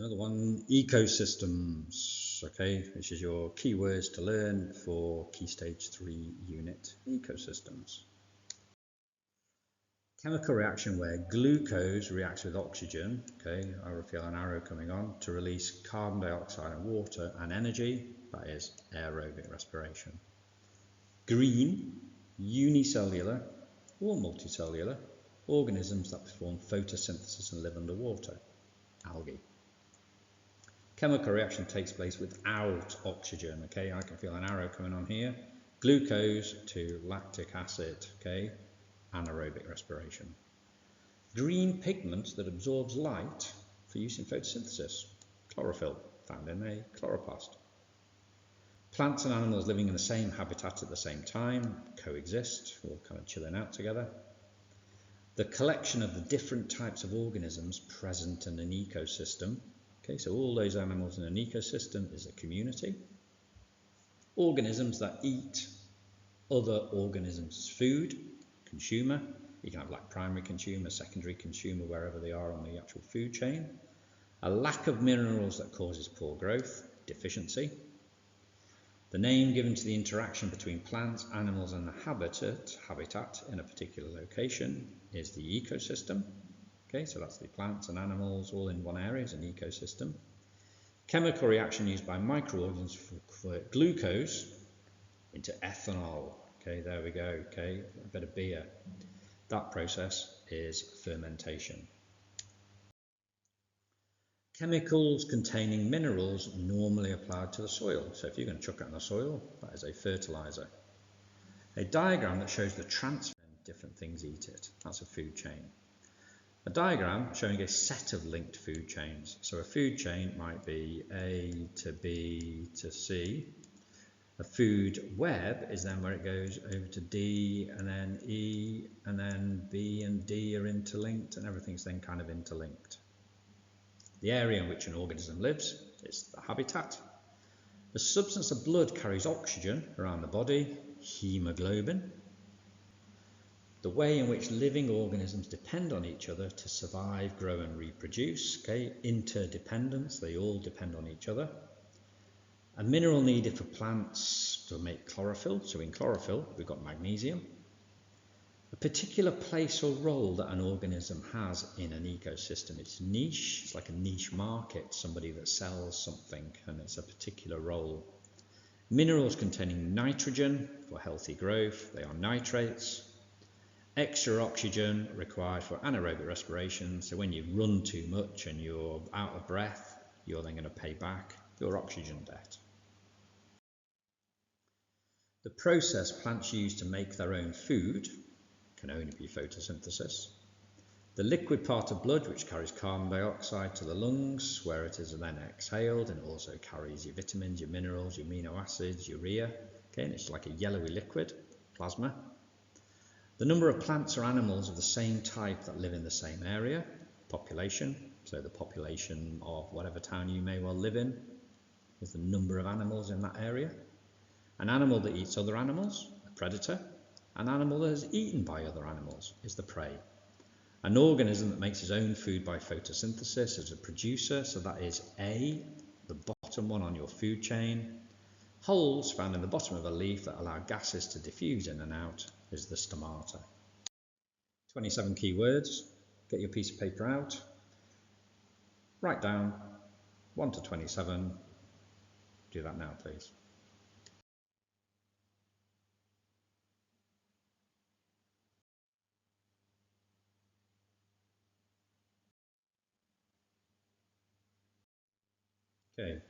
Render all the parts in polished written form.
Another one, ecosystems, okay, which is your keywords to learn for Key Stage 3 unit, ecosystems. Chemical reaction where glucose reacts with oxygen, okay, I feel an arrow coming on, to release carbon dioxide and water and energy, that is aerobic respiration. Green, unicellular or multicellular organisms that perform photosynthesis and live underwater, algae. Chemical reaction takes place without oxygen, okay, I can feel an arrow coming on here, glucose to lactic acid, okay, anaerobic respiration. Green pigment that absorbs light for use in photosynthesis, chlorophyll, found in a chloroplast. Plants and animals living in the same habitat at the same time, coexist, all kind of chilling out together. The collection of the different types of organisms present in an ecosystem, okay, so all those animals in an ecosystem is a community. Organisms that eat other organisms' food, consumer, you can have like primary consumer, secondary consumer, wherever they are on the actual food chain. A lack of minerals that causes poor growth, deficiency. The name given to the interaction between plants, animals and the habitat in a particular location is the ecosystem. Okay, so that's the plants and animals all in one area is an ecosystem. Chemical reaction used by microorganisms for glucose into ethanol. Okay, there we go. Okay, a bit of beer. That process is fermentation. Chemicals containing minerals normally applied to the soil. So if you're going to chuck it on the soil, that is a fertilizer. A diagram that shows the transfer of different things eat it. That's a food chain. A diagram showing a set of linked food chains. So a food chain might be A to B to C. A food web is then where it goes over to D and then E and then B and D are interlinked and everything's then kind of interlinked. The area in which an organism lives is the habitat. The substance of blood carries oxygen around the body, hemoglobin. The way in which living organisms depend on each other to survive, grow and reproduce, okay, interdependence, they all depend on each other. A mineral needed for plants to make chlorophyll, so in chlorophyll we've got magnesium. A particular place or role that an organism has in an ecosystem, it's niche, it's like a niche market, somebody that sells something and it's a particular role. Minerals containing nitrogen for healthy growth, they are nitrates. Extra oxygen required for anaerobic respiration, so when you run too much and you're out of breath, you're then going to pay back your oxygen debt. The process plants use to make their own food can only be photosynthesis. The liquid part of blood, which carries carbon dioxide to the lungs, where it is then exhaled, and it also carries your vitamins, your minerals, your amino acids, urea, okay, and it's like a yellowy liquid, plasma. The number of plants or animals of the same type that live in the same area, population, so the population of whatever town you may well live in, is the number of animals in that area. An animal that eats other animals, a predator. An animal that is eaten by other animals is the prey. An organism that makes its own food by photosynthesis is a producer, so that is A, the bottom one on your food chain. Holes found in the bottom of a leaf that allow gases to diffuse in and out is the stomata. 27 key words. Get your piece of paper out. Write down 1 to 27. Do that now, please. Okay,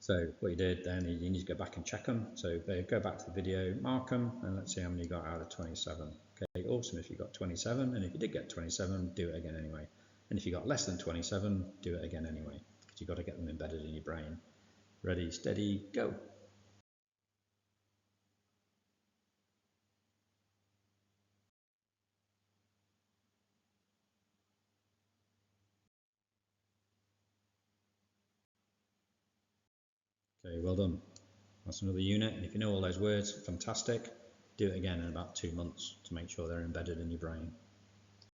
so what you did then, you need to go back and check them. So go back to the video, mark them, and let's see how many you got out of 27. Okay, awesome if you got 27, and if you did get 27, do it again anyway. And if you got less than 27, do it again anyway, because you've got to get them embedded in your brain. Ready, steady, go. Okay, well done. That's another unit, and if you know all those words, fantastic. Do it again in about 2 months to make sure they're embedded in your brain.